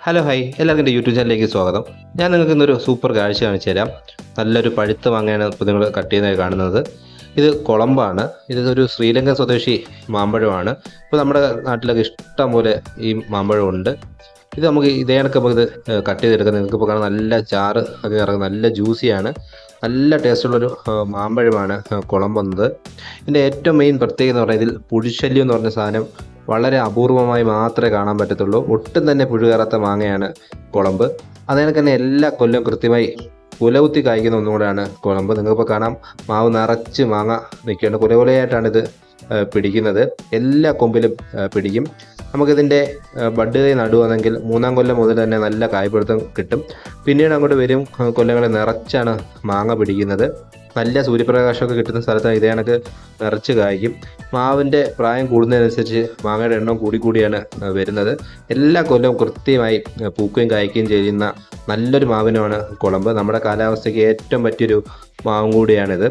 Hello hi എല്ലാവർക്കും എൻ്റെ YouTube ചാനലിലേക്ക് സ്വാഗതം. ഞാൻ നിങ്ങൾക്ക് ഇന്നൊരു സൂപ്പർ കാഴ്ച കാണിച്ചു തരാം. നല്ലൊരു പഴുത്ത മാങ്ങയാണ് ഇപ്പോൾ നിങ്ങൾ കട്ട് ചെയ്യുന്നതായി കാണുന്നത്. ഇത് കുളമ്പാണ്. ഇതൊരു ശ്രീലങ്കൻ സ്വദേശി മാമ്പഴമാണ്. ഇപ്പോൾ നമ്മുടെ നാട്ടിലൊക്കെ ഇഷ്ടം പോലെ ഈ മാമ്പഴം ഉണ്ട്. ഇത് നമുക്ക് ഇതേ കണക്ക് നമുക്ക് ഇത് കട്ട് ചെയ്തെടുക്കുന്നത്. നിങ്ങൾക്ക് ഇപ്പോൾ കാണാൻ നല്ല ചാറ് ഒക്കെ ഇറങ്ങും, നല്ല ജ്യൂസിയാണ്, നല്ല ടേസ്റ്റുള്ളൊരു മാമ്പഴമാണ് കുളമ്പെന്നത്. ഇതിൻ്റെ ഏറ്റവും മെയിൻ പ്രത്യേകത എന്ന് പറഞ്ഞാൽ ഇതിൽ പുഴുശല്യം എന്ന് പറഞ്ഞ സാധനം വളരെ അപൂർവമായി മാത്രമേ കാണാൻ പറ്റത്തുള്ളൂ. ഒട്ടും തന്നെ പുഴു കയറാത്ത മാങ്ങയാണ് കുളമ്പ്. അതുപോലെ തന്നെ എല്ലാ കൊല്ലം കൃത്യമായി കുലകുത്തി കായ്ക്കുന്ന ഒന്നും കൂടെയാണ് കുളമ്പ്. നിങ്ങൾക്കിപ്പോൾ കാണാം, മാവ് നിറച്ച് മാങ്ങ നിൽക്കുകയാണ്. കുലകുലയായിട്ടാണിത് പിടിക്കുന്നത്. എല്ലാ കൊമ്പിലും പിടിക്കും. നമുക്കിതിൻ്റെ ബഡ് തൈ നടുവാണെങ്കിൽ 3-ാം കൊല്ലം മുതൽ തന്നെ നല്ല കായ്പിടുത്തം കിട്ടും. പിന്നീട് അങ്ങോട്ട് വരും കൊല്ലങ്ങളിൽ നിറച്ചാണ് മാങ്ങ പിടിക്കുന്നത്. നല്ല സൂര്യപ്രകാശമൊക്കെ കിട്ടുന്ന സ്ഥലത്ത് ഇതേ കണക്ക് നിറച്ച് കായ്ക്കും. മാവിൻ്റെ പ്രായം കൂടുന്നതിനനുസരിച്ച് മാങ്ങയുടെ എണ്ണം കൂടിക്കൂടിയാണ് വരുന്നത്. എല്ലാ കൊല്ലവും കൃത്യമായി പൂക്കുകയും കായ്ക്കുകയും ചെയ്യുന്ന നല്ലൊരു മാവിനുമാണ് കുളമ്പ്. നമ്മുടെ കാലാവസ്ഥയ്ക്ക് ഏറ്റവും പറ്റിയൊരു മാവും കൂടിയാണിത്.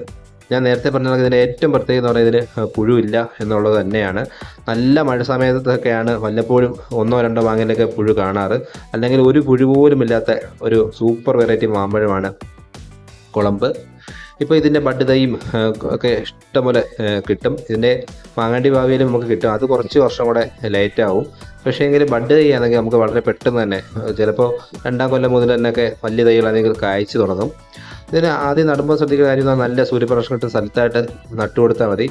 ഞാൻ നേരത്തെ പറഞ്ഞ ഇതിൻ്റെ ഏറ്റവും പ്രത്യേകത എന്ന് പറയുന്നത് ഇതിന് പുഴുവില്ല എന്നുള്ളത് തന്നെയാണ്. നല്ല മഴ സമയത്തൊക്കെയാണ് വല്ലപ്പോഴും 1-2 മാങ്ങയിലൊക്കെ പുഴു കാണാറ്. അല്ലെങ്കിൽ ഒരു പുഴു പോലും ഇല്ലാത്ത ഒരു സൂപ്പർ വെറൈറ്റി മാമ്പഴമാണ് കുളമ്പ്. ഇപ്പോൾ ഇതിൻ്റെ ബഡ് തൈയും ഒക്കെ ഇഷ്ടംപോലെ കിട്ടും. ഇതിൻ്റെ മാങ്ങാണ്ടി ഭാവിയിൽ നമുക്ക് കിട്ടും. അത് കുറച്ച് വർഷം കൂടെ ലേറ്റ് ആവും. പക്ഷേ എങ്കിലും ബഡ് തൈ ആണെങ്കിൽ നമുക്ക് വളരെ പെട്ടെന്ന് തന്നെ, ചിലപ്പോൾ 2-ാം കൊല്ലം മുതൽ തന്നെയൊക്കെ വലിയ തൈകളാണെങ്കിൽ കായ്ച്ചു തുടങ്ങും. ഇതിന് ആദ്യം നടുമ്പോൾ ശ്രദ്ധിക്കുന്ന കാര്യം നല്ല സൂര്യപ്രകാശം കിട്ടുന്ന സ്ഥലത്തായിട്ട് നട്ടു കൊടുത്താൽ മതി.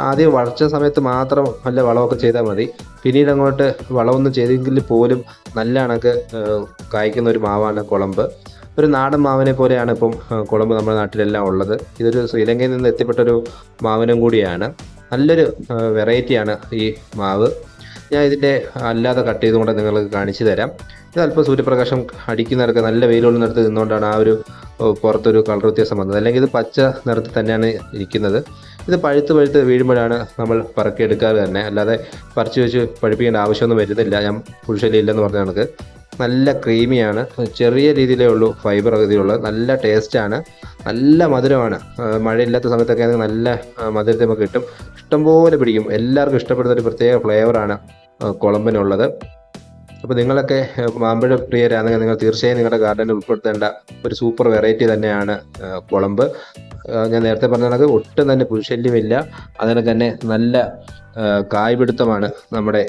ആദ്യം വളർച്ച സമയത്ത് മാത്രം നല്ല വളമൊക്കെ ചെയ്താൽ മതി. പിന്നീട് അങ്ങോട്ട് വളമൊന്നും ചെയ്തെങ്കിൽ പോലും നല്ല കണക്ക് കായ്ക്കുന്ന ഒരു മാവാണ് കുളമ്പ്. ഒരു നാടൻ മാവിനെ പോലെയാണ് ഇപ്പം കുളമ്പ് നമ്മുടെ നാട്ടിലെല്ലാം ഉള്ളത്. ഇതൊരു ശ്രീലങ്കയിൽ നിന്ന് എത്തിപ്പെട്ടൊരു മാവിനും കൂടിയാണ്. നല്ലൊരു വെറൈറ്റിയാണ് ഈ മാവ്. ഞാൻ ഇതിൻ്റെ അല്ലാതെ കട്ട് ചെയ്തുകൊണ്ട് നിങ്ങൾക്ക് കാണിച്ചു തരാം. ഇത് അല്പം സൂര്യപ്രകാശം അടിക്കുന്നിടത്ത് നല്ല വെയിലുള്ളിടത്ത് നിന്നുകൊണ്ടാണ് ആ ഒരു പുറത്തൊരു കളർ വ്യത്യാസം വന്നത്. അല്ലെങ്കിൽ ഇത് പച്ച നിറത്തിൽ തന്നെയാണ് ഇരിക്കുന്നത്. ഇത് പഴുത്ത് വീഴുമ്പോഴാണ് നമ്മൾ പറക്കിയെടുക്കാറ് തന്നെ. അല്ലാതെ പറിച്ച് വെച്ച് പഴുപ്പിക്കേണ്ട ആവശ്യമൊന്നും വരുന്നില്ല. ഞാൻ പുഴുശല്യം ഇല്ലെന്ന് പറഞ്ഞ കണക്ക് നല്ല ക്രീമിയാണ്. ചെറിയ രീതിയിലേ ഉള്ളൂ ഫൈബർ അഗതിയുള്ളത്. നല്ല ടേസ്റ്റാണ്, നല്ല മധുരമാണ്. മഴയില്ലാത്ത സമയത്തൊക്കെ ആണെങ്കിൽ നല്ല മധുരത്തിൽ നമുക്ക് കിട്ടും. ഇഷ്ടംപോലെ പിടിക്കും. എല്ലാവർക്കും ഇഷ്ടപ്പെടുന്ന ഒരു പ്രത്യേക ഫ്ലേവറാണ് കുളമ്പിനുള്ളത്. അപ്പോൾ നിങ്ങളൊക്കെ മാമ്പഴ പ്രിയരാണെങ്കിൽ നിങ്ങൾ തീർച്ചയായും നിങ്ങളുടെ ഗാർഡനിൽ ഉൾപ്പെടുത്തേണ്ട ഒരു സൂപ്പർ വെറൈറ്റി തന്നെയാണ് കുളമ്പ്. ഞാൻ നേരത്തെ പറഞ്ഞ കണക്ക് ഒട്ടും തന്നെ പുഴുശല്യമില്ല. അതിനെ തന്നെ നല്ല കായ്പിടുത്തമാണ് നമ്മുടെ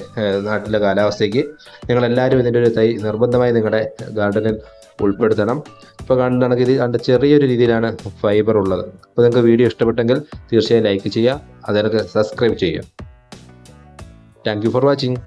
നാട്ടിലെ കാലാവസ്ഥയ്ക്ക്. നിങ്ങളെല്ലാവരും ഇതിൻ്റെ ഒരു തൈ നിർബന്ധമായി നിങ്ങളുടെ ഗാർഡനിൽ ഉൾപ്പെടുത്തണം. ഇപ്പോൾ കാണുന്ന കണക്ക് ഇത് കണ്ട ചെറിയൊരു രീതിയിലാണ് ഫൈബർ ഉള്ളത്. അപ്പോൾ നിങ്ങൾക്ക് വീഡിയോ ഇഷ്ടപ്പെട്ടെങ്കിൽ തീർച്ചയായും ലൈക്ക് ചെയ്യുക, അതിനൊക്കെ സബ്സ്ക്രൈബ് ചെയ്യുക. Thank you for watching.